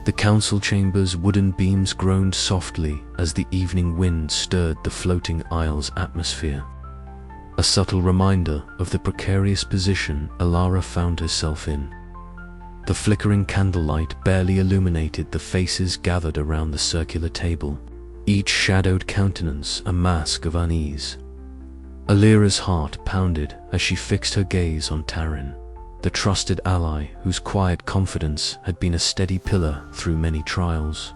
The council chamber's wooden beams groaned softly as the evening wind stirred the floating isle's atmosphere. A subtle reminder of the precarious position Alara found herself in. The flickering candlelight barely illuminated the faces gathered around the circular table, each shadowed countenance a mask of unease. Alira's heart pounded as she fixed her gaze on Taryn, the trusted ally whose quiet confidence had been a steady pillar through many trials.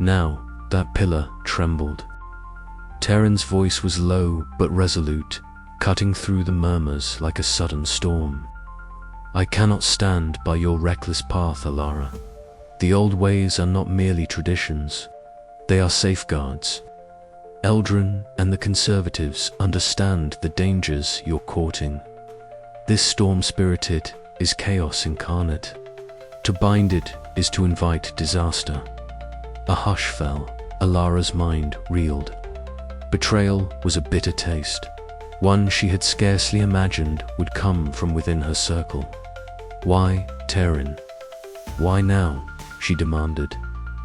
Now, that pillar trembled. Taryn's voice was low but resolute, cutting through the murmurs like a sudden storm. I cannot stand by your reckless path, Alara. The old ways are not merely traditions. They are safeguards. Eldrin and the Conservatives understand the dangers you're courting. This storm-spirited is chaos incarnate. To bind it is to invite disaster. A hush fell. Alara's mind reeled. Betrayal was a bitter taste, one she had scarcely imagined would come from within her circle. Why, Taryn? Why now? She demanded,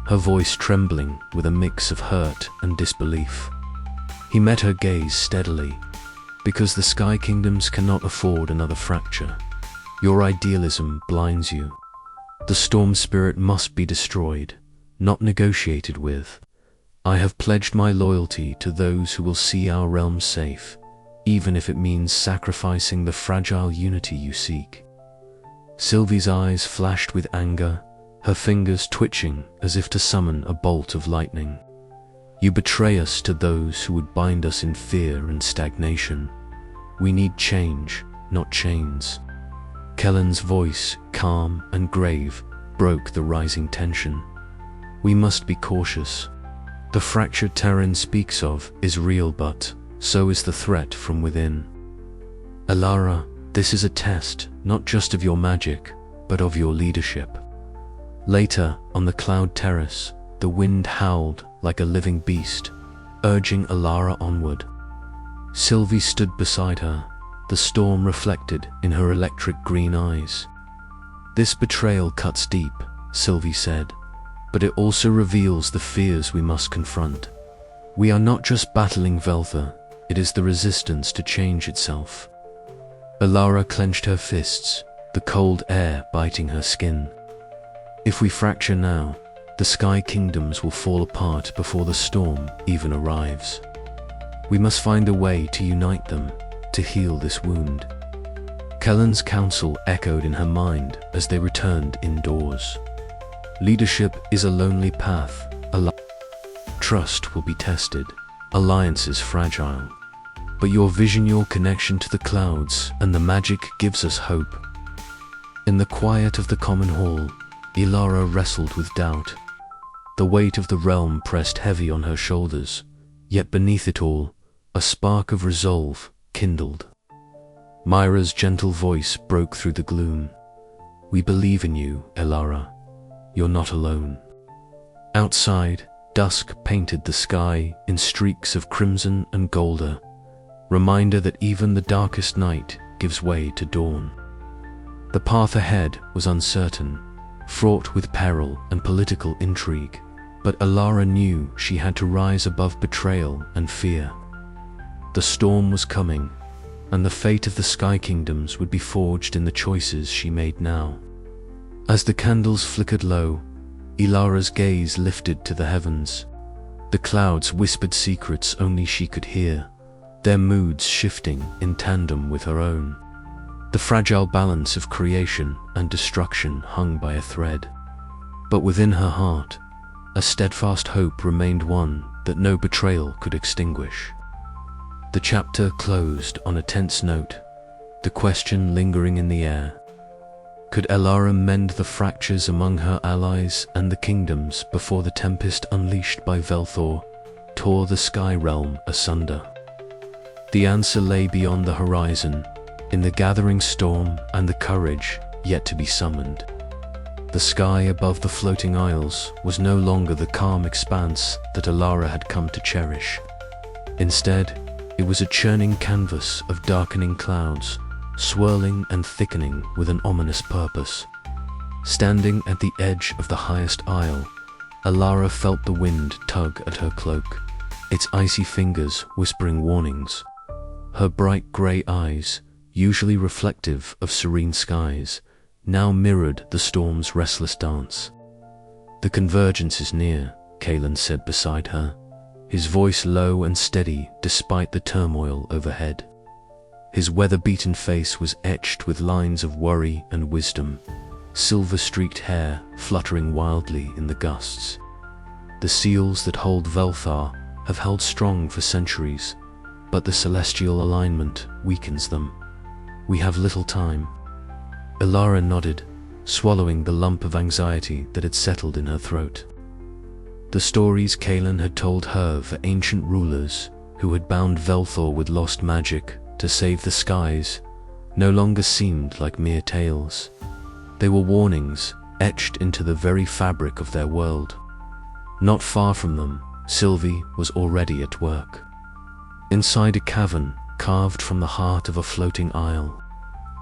her voice trembling with a mix of hurt and disbelief. He met her gaze steadily. Because the Sky Kingdoms cannot afford another fracture. Your idealism blinds you. The storm spirit must be destroyed, not negotiated with. I have pledged my loyalty to those who will see our realm safe, even if it means sacrificing the fragile unity you seek. Sylvie's eyes flashed with anger, her fingers twitching as if to summon a bolt of lightning. You betray us to those who would bind us in fear and stagnation. We need change, not chains. Kellen's voice, calm and grave, broke the rising tension. We must be cautious. The fracture Taryn speaks of is real, but so is the threat from within. Alara, this is a test, not just of your magic, but of your leadership. Later, on the cloud terrace, the wind howled like a living beast, urging Alara onward. Sylvie stood beside her, the storm reflected in her electric green eyes. This betrayal cuts deep, Sylvie said, but it also reveals the fears we must confront. We are not just battling Veltha, it is the resistance to change itself. Alara clenched her fists, the cold air biting her skin. If we fracture now, the Sky Kingdoms will fall apart before the storm even arrives. We must find a way to unite them, to heal this wound. Kellen's counsel echoed in her mind as they returned indoors. Leadership is a lonely path. Trust will be tested. Alliances fragile. But your vision, your connection to the clouds, and the magic gives us hope. In the quiet of the common hall, Alara wrestled with doubt. The weight of the realm pressed heavy on her shoulders, yet beneath it all, a spark of resolve kindled. Myra's gentle voice broke through the gloom. We believe in you, Alara. You're not alone. Outside, dusk painted the sky in streaks of crimson and golder, reminder that even the darkest night gives way to dawn. The path ahead was uncertain, fraught with peril and political intrigue, but Alara knew she had to rise above betrayal and fear. The storm was coming, and the fate of the Sky Kingdoms would be forged in the choices she made now. As the candles flickered low, Alara's gaze lifted to the heavens. The clouds whispered secrets only she could hear, their moods shifting in tandem with her own. The fragile balance of creation and destruction hung by a thread. But within her heart, a steadfast hope remained, one that no betrayal could extinguish. The chapter closed on a tense note, the question lingering in the air. Could Alara mend the fractures among her allies and the kingdoms before the tempest unleashed by Velthor tore the sky realm asunder? The answer lay beyond the horizon, in the gathering storm and the courage yet to be summoned. The sky above the floating isles was no longer the calm expanse that Alara had come to cherish. Instead, it was a churning canvas of darkening clouds, swirling and thickening with an ominous purpose. Standing at the edge of the highest aisle, Alara felt the wind tug at her cloak, its icy fingers whispering warnings. Her bright grey eyes, usually reflective of serene skies, now mirrored the storm's restless dance. "The convergence is near," Kalen said beside her, his voice low and steady despite the turmoil overhead. His weather-beaten face was etched with lines of worry and wisdom, silver-streaked hair fluttering wildly in the gusts. "The seals that hold Velthar have held strong for centuries, but the celestial alignment weakens them. We have little time." Alara nodded, swallowing the lump of anxiety that had settled in her throat. The stories Kalen had told her of ancient rulers who had bound Velthor with lost magic to save the skies no longer seemed like mere tales. They were warnings etched into the very fabric of their world. Not far from them, Sylvie was already at work. Inside a cavern carved from the heart of a floating isle,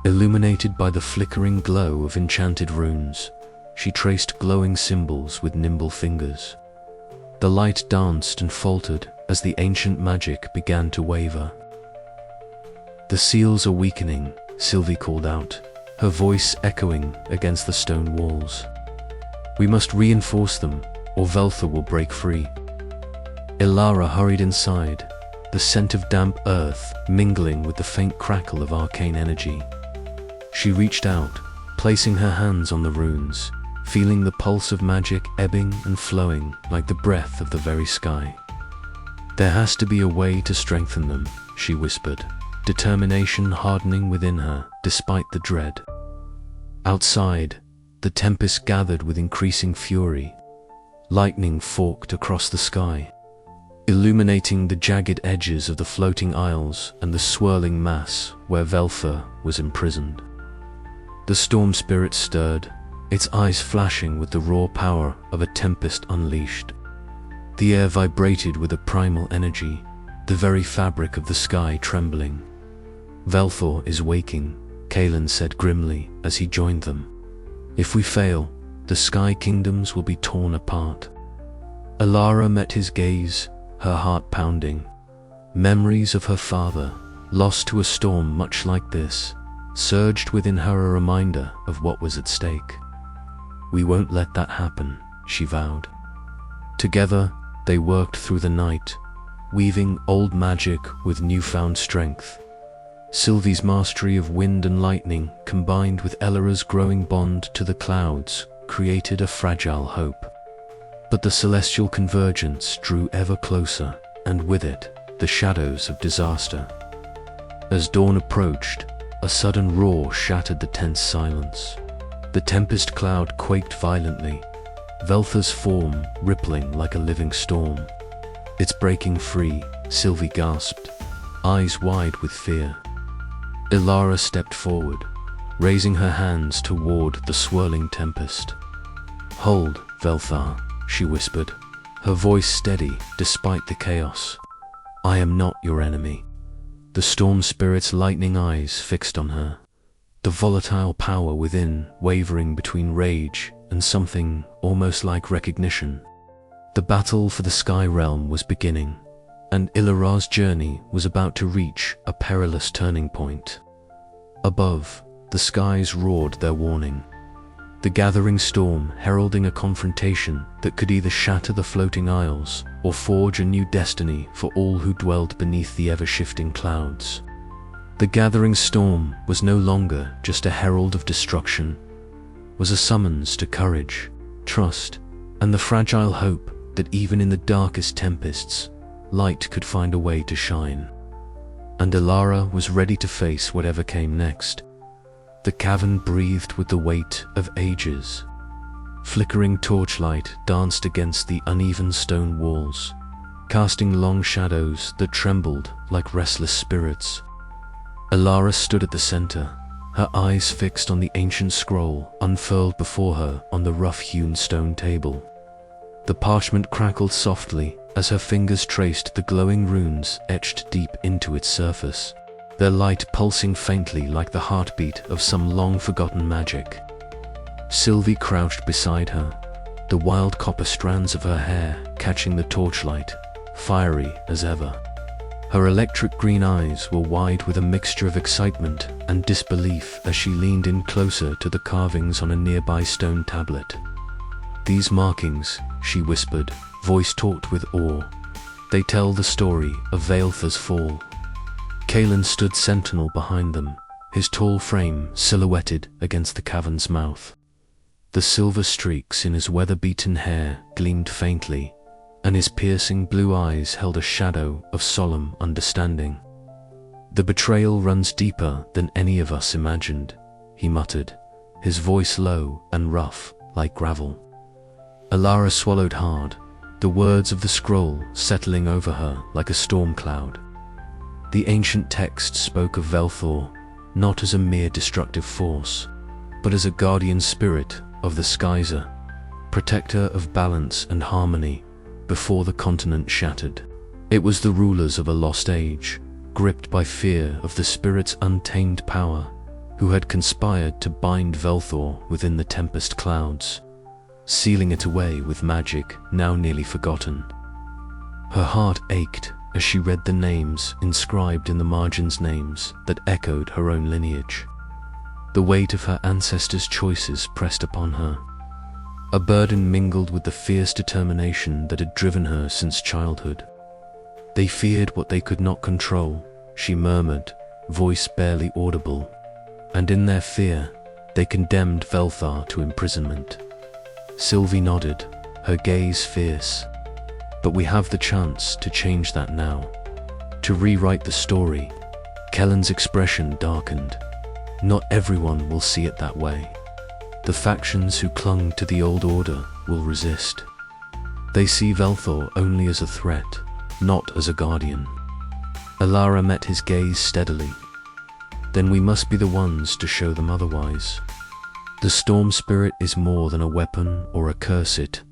illuminated by the flickering glow of enchanted runes, she traced glowing symbols with nimble fingers. The light danced and faltered as the ancient magic began to waver. "The seals are weakening," Sylvie called out, her voice echoing against the stone walls. "We must reinforce them, or Velthor will break free." Alara hurried inside, the scent of damp earth mingling with the faint crackle of arcane energy. She reached out, placing her hands on the runes, feeling the pulse of magic ebbing and flowing like the breath of the very sky. "There has to be a way to strengthen them," she whispered, determination hardening within her despite the dread. Outside, the tempest gathered with increasing fury. Lightning forked across the sky, illuminating the jagged edges of the floating isles and the swirling mass where Velthor was imprisoned. The storm spirit stirred, its eyes flashing with the raw power of a tempest unleashed. The air vibrated with a primal energy, the very fabric of the sky trembling. "Velthor is waking," Kalen said grimly as he joined them. "If we fail, the sky kingdoms will be torn apart." Alara met his gaze, her heart pounding. Memories of her father, lost to a storm much like this, surged within her, a reminder of what was at stake. "We won't let that happen," she vowed. Together, they worked through the night, weaving old magic with newfound strength. Sylvie's mastery of wind and lightning, combined with Elara's growing bond to the clouds, created a fragile hope. But the celestial convergence drew ever closer, and with it, the shadows of disaster. As dawn approached, a sudden roar shattered the tense silence. The tempest cloud quaked violently, Velthor's form rippling like a living storm. "It's breaking free," Sylvie gasped, eyes wide with fear. Alara stepped forward, raising her hands to ward the swirling tempest. "Hold, Velthar," she whispered, her voice steady despite the chaos. "I am not your enemy." The storm spirit's lightning eyes fixed on her, the volatile power within wavering between rage and something almost like recognition. The battle for the sky realm was beginning, and Ilara's journey was about to reach a perilous turning point. Above, the skies roared their warning, the gathering storm heralding a confrontation that could either shatter the floating isles or forge a new destiny for all who dwelled beneath the ever-shifting clouds. The gathering storm was no longer just a herald of destruction, was a summons to courage, trust, and the fragile hope that even in the darkest tempests, light could find a way to shine. And Alara was ready to face whatever came next. The cavern breathed with the weight of ages. Flickering torchlight danced against the uneven stone walls, casting long shadows that trembled like restless spirits. Alara stood at the center, her eyes fixed on the ancient scroll unfurled before her on the rough-hewn stone table. The parchment crackled softly as her fingers traced the glowing runes etched deep into its surface, their light pulsing faintly like the heartbeat of some long-forgotten magic. Sylvie crouched beside her, the wild copper strands of her hair catching the torchlight, fiery as ever. Her electric green eyes were wide with a mixture of excitement and disbelief as she leaned in closer to the carvings on a nearby stone tablet. "These markings," she whispered, voice taut with awe, "they tell the story of Vaelther's fall." Kaelin stood sentinel behind them, his tall frame silhouetted against the cavern's mouth. The silver streaks in his weather-beaten hair gleamed faintly, and his piercing blue eyes held a shadow of solemn understanding. "The betrayal runs deeper than any of us imagined," he muttered, his voice low and rough like gravel. Alara swallowed hard, the words of the scroll settling over her like a storm cloud. The ancient text spoke of Vaelthor not as a mere destructive force, but as a guardian spirit of the Skyzer, protector of balance and harmony before the continent shattered. It was the rulers of a lost age, gripped by fear of the spirit's untamed power, who had conspired to bind Vaelthor within the tempest clouds, sealing it away with magic now nearly forgotten. Her heart ached as she read the names inscribed in the margins, names that echoed her own lineage. The weight of her ancestors' choices pressed upon her, a burden mingled with the fierce determination that had driven her since childhood. "They feared what they could not control," she murmured, voice barely audible, "and in their fear, they condemned Vaelthor to imprisonment." Sylvie nodded, her gaze fierce. "But we have the chance to change that now, to rewrite the story." Kellen's expression darkened. "Not everyone will see it that way. The factions who clung to the old order will resist. They see Vaelthor only as a threat, not as a guardian." Alara met his gaze steadily. "Then we must be the ones to show them otherwise. The storm spirit is more than a weapon or a curse. It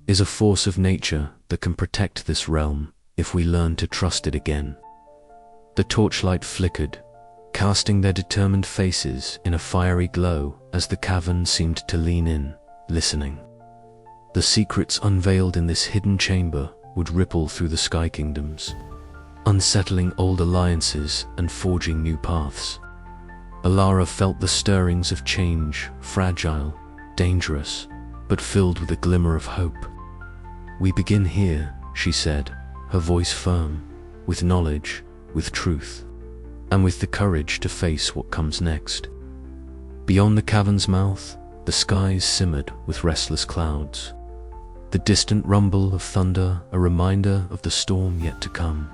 is a force of nature that can protect this realm if we learn to trust it again." The torchlight flickered, casting their determined faces in a fiery glow as the cavern seemed to lean in, listening. The secrets unveiled in this hidden chamber would ripple through the Sky Kingdoms, unsettling old alliances and forging new paths. Alara felt the stirrings of change, fragile, dangerous, but filled with a glimmer of hope. "We begin here," she said, her voice firm, "with knowledge, with truth, and with the courage to face what comes next." Beyond the cavern's mouth, the skies simmered with restless clouds, the distant rumble of thunder a reminder of the storm yet to come.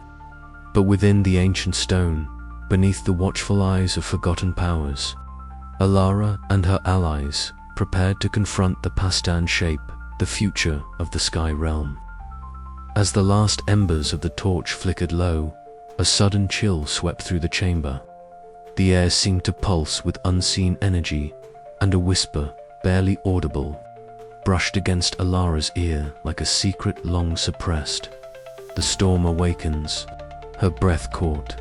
But within the ancient stone, beneath the watchful eyes of forgotten powers, Alara and her allies prepared to confront the Pastan shape, the future of the Sky Realm. As the last embers of the torch flickered low, a sudden chill swept through the chamber. The air seemed to pulse with unseen energy, and a whisper, barely audible, brushed against Alara's ear like a secret long suppressed. "The storm awakens." Her breath caught.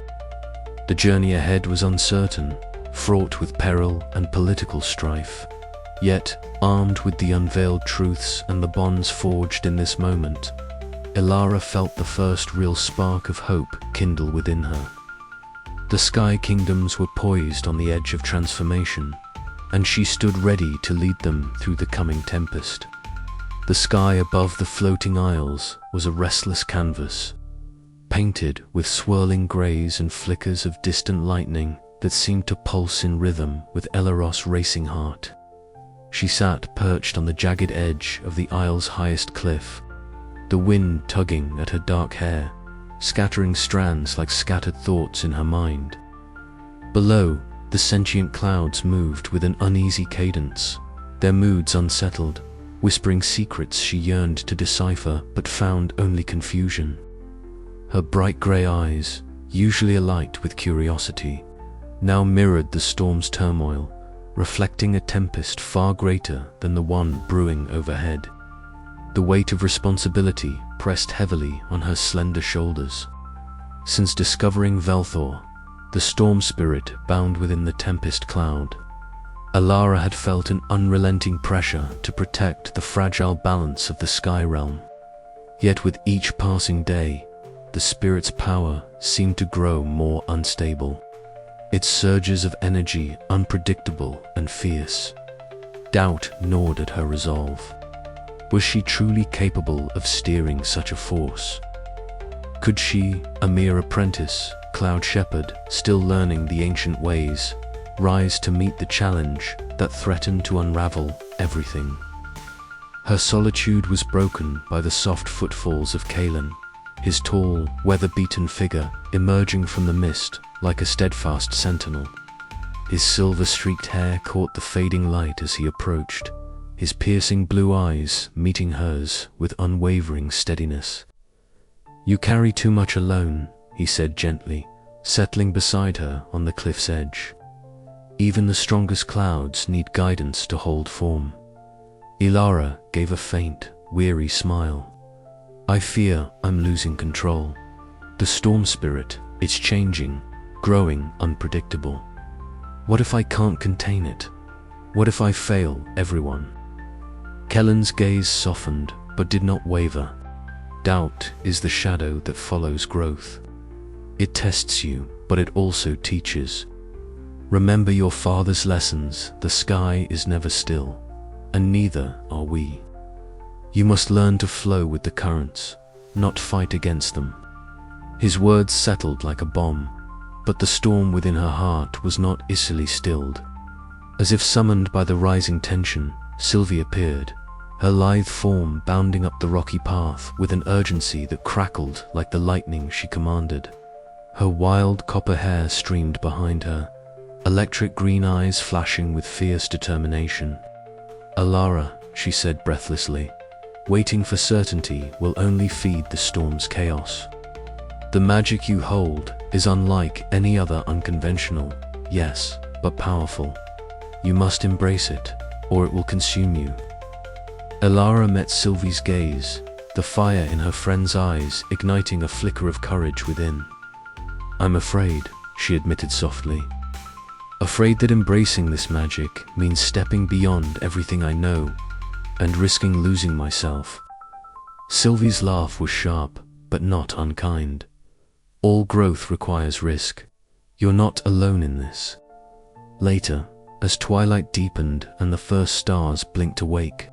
The journey ahead was uncertain, fraught with peril and political strife. Yet, armed with the unveiled truths and the bonds forged in this moment, Alara felt the first real spark of hope kindle within her. The Sky Kingdoms were poised on the edge of transformation, and she stood ready to lead them through the coming tempest. The sky above the floating isles was a restless canvas, painted with swirling greys and flickers of distant lightning that seemed to pulse in rhythm with Elaros' racing heart. She sat perched on the jagged edge of the isle's highest cliff, the wind tugging at her dark hair, scattering strands like scattered thoughts in her mind. Below, the sentient clouds moved with an uneasy cadence, their moods unsettled, whispering secrets she yearned to decipher but found only confusion. Her bright grey eyes, usually alight with curiosity, now mirrored the storm's turmoil, reflecting a tempest far greater than the one brewing overhead. The weight of responsibility pressed heavily on her slender shoulders. Since discovering Vaelthor, the storm spirit bound within the tempest cloud, Alara had felt an unrelenting pressure to protect the fragile balance of the sky realm. Yet with each passing day, the spirit's power seemed to grow more unstable, its surges of energy unpredictable and fierce. Doubt gnawed at her resolve. Was she truly capable of steering such a force? Could she, a mere apprentice, cloud shepherd, still learning the ancient ways, rise to meet the challenge that threatened to unravel everything? Her solitude was broken by the soft footfalls of Kalen, his tall, weather-beaten figure emerging from the mist like a steadfast sentinel. His silver-streaked hair caught the fading light as he approached, his piercing blue eyes meeting hers with unwavering steadiness. "You carry too much alone," he said gently, settling beside her on the cliff's edge. "Even the strongest clouds need guidance to hold form." Alara gave a faint, weary smile. "I fear I'm losing control. The storm spirit, it's changing, growing unpredictable. What if I can't contain it? What if I fail everyone?" Kellen's gaze softened, but did not waver. Doubt is the shadow that follows growth. It tests you, but it also teaches. Remember your father's lessons: the sky is never still, and neither are we. You must learn to flow with the currents, not fight against them. His words settled like a bomb, but the storm within her heart was not easily stilled. As if summoned by the rising tension, Sylvie appeared, her lithe form bounding up the rocky path with an urgency that crackled like the lightning she commanded. Her wild copper hair streamed behind her, electric green eyes flashing with fierce determination. "Alara," she said breathlessly, "waiting for certainty will only feed the storm's chaos. The magic you hold is unlike any other, unconventional, yes, but powerful. You must embrace it, or it will consume you." Alara met Sylvie's gaze, the fire in her friend's eyes igniting a flicker of courage within. "I'm afraid," she admitted softly. "Afraid that embracing this magic means stepping beyond everything I know and risking losing myself." Sylvie's laugh was sharp, but not unkind. "All growth requires risk. You're not alone in this." Later, as twilight deepened and the first stars blinked awake,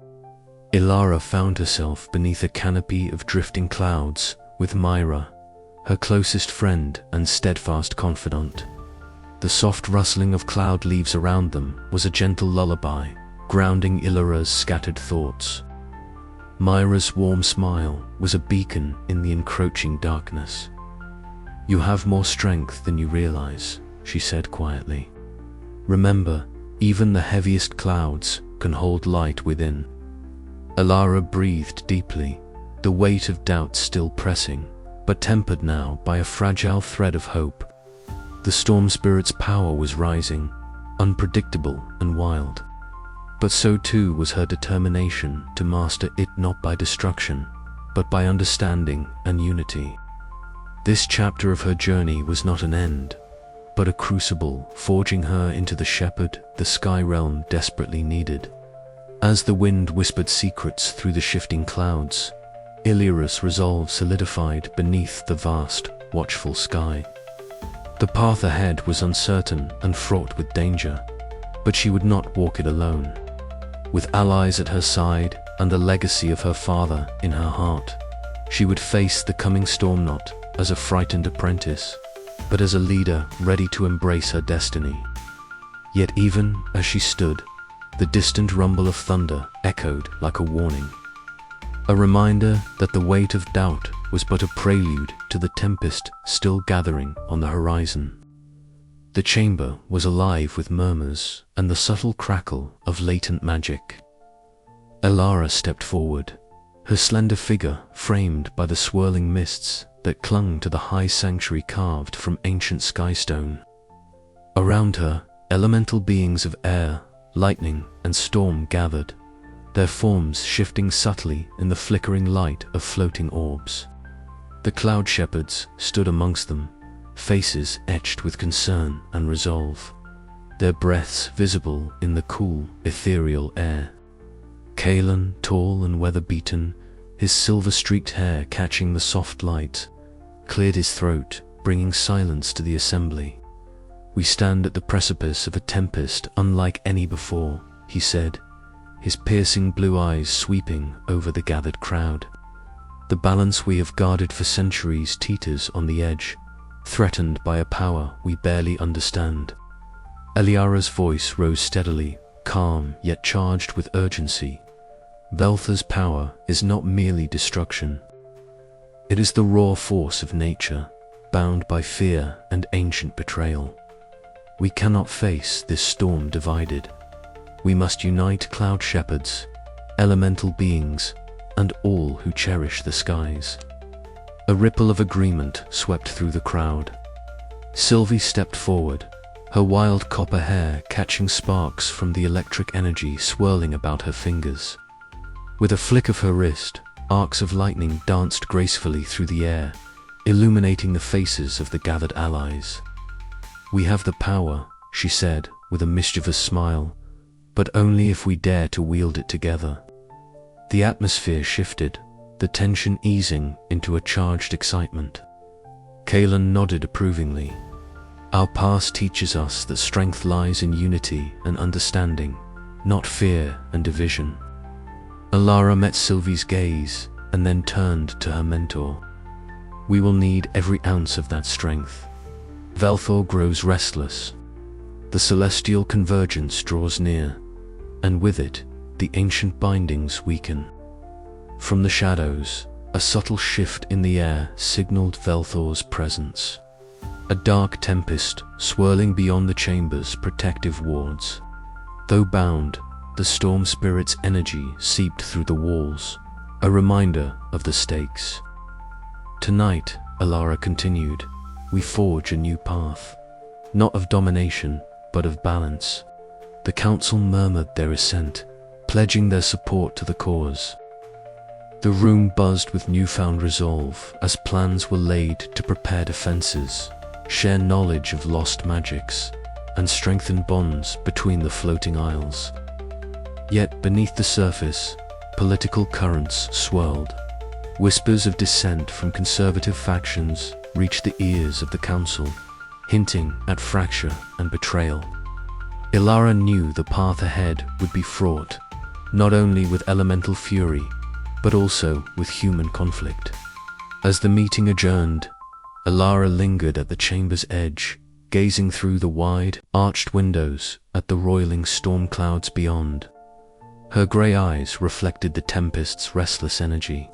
Alara found herself beneath a canopy of drifting clouds with Myra, her closest friend and steadfast confidant. The soft rustling of cloud leaves around them was a gentle lullaby, grounding Alara's scattered thoughts. Myra's warm smile was a beacon in the encroaching darkness. "You have more strength than you realize," she said quietly. "Remember, even the heaviest clouds can hold light within." Alara breathed deeply, the weight of doubt still pressing, but tempered now by a fragile thread of hope. The storm spirit's power was rising, unpredictable and wild. But so too was her determination to master it, not by destruction, but by understanding and unity. This chapter of her journey was not an end, but a crucible forging her into the shepherd the sky realm desperately needed. As the wind whispered secrets through the shifting clouds, Alara's resolve solidified beneath the vast, watchful sky. The path ahead was uncertain and fraught with danger, but she would not walk it alone. With allies at her side and the legacy of her father in her heart, she would face the coming storm not as a frightened apprentice, but as a leader ready to embrace her destiny. Yet even as she stood, the distant rumble of thunder echoed like a warning, a reminder that the weight of doubt was but a prelude to the tempest still gathering on the horizon. The chamber was alive with murmurs and the subtle crackle of latent magic. Alara stepped forward, her slender figure framed by the swirling mists that clung to the high sanctuary carved from ancient skystone. Around her, elemental beings of air, lightning, and storm gathered, their forms shifting subtly in the flickering light of floating orbs. The cloud shepherds stood amongst them, faces etched with concern and resolve. their breaths visible in the cool, ethereal air. Kalen, tall and weather-beaten, his silver-streaked hair catching the soft light, cleared his throat, bringing silence to the assembly. "We stand at the precipice of a tempest unlike any before," he said, his piercing blue eyes sweeping over the gathered crowd. "The balance we have guarded for centuries teeters on the edge, threatened by a power we barely understand." Eliara's voice rose steadily, calm yet charged with urgency. "Veltha's power is not merely destruction. It is the raw force of nature, bound by fear and ancient betrayal. We cannot face this storm divided. We must unite cloud shepherds, elemental beings, and all who cherish the skies." A ripple of agreement swept through the crowd. Sylvie stepped forward, her wild copper hair catching sparks from the electric energy swirling about her fingers. With a flick of her wrist, arcs of lightning danced gracefully through the air, illuminating the faces of the gathered allies. "We have the power," she said with a mischievous smile, "but only if we dare to wield it together." The atmosphere shifted, the tension easing into a charged excitement. Kalen nodded approvingly. "Our past teaches us that strength lies in unity and understanding, not fear and division." Elara met Sylvie's gaze and then turned to her mentor. "We will need every ounce of that strength. Velthor grows restless. The celestial convergence draws near, and with it, the ancient bindings weaken." From the shadows, a subtle shift in the air signaled Velthor's presence. A dark tempest swirling beyond the chamber's protective wards. Though bound, the storm spirit's energy seeped through the walls, a reminder of the stakes. "Tonight," Elara continued, "we forge a new path, not of domination, but of balance." The council murmured their assent, pledging their support to the cause. The room buzzed with newfound resolve as plans were laid to prepare defenses, share knowledge of lost magics, and strengthen bonds between the floating isles. Yet beneath the surface, political currents swirled. Whispers of dissent from conservative factions reached the ears of the council, hinting at fracture and betrayal. Elara knew the path ahead would be fraught, not only with elemental fury, but also with human conflict. As the meeting adjourned, Elara lingered at the chamber's edge, gazing through the wide, arched windows at the roiling storm clouds beyond. Her grey eyes reflected the tempest's restless energy.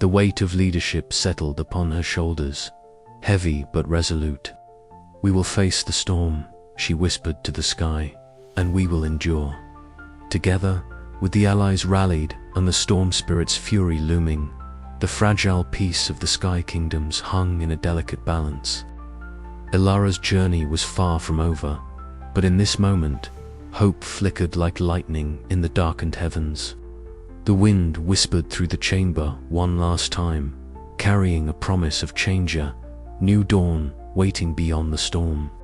The weight of leadership settled upon her shoulders, heavy but resolute. "We will face the storm," she whispered to the sky, "and we will endure." Together, with the allies rallied and the storm spirit's fury looming, the fragile peace of the Sky Kingdoms hung in a delicate balance. Elara's journey was far from over, but in this moment, hope flickered like lightning in the darkened heavens. The wind whispered through the chamber one last time, carrying a promise of change, new dawn waiting beyond the storm.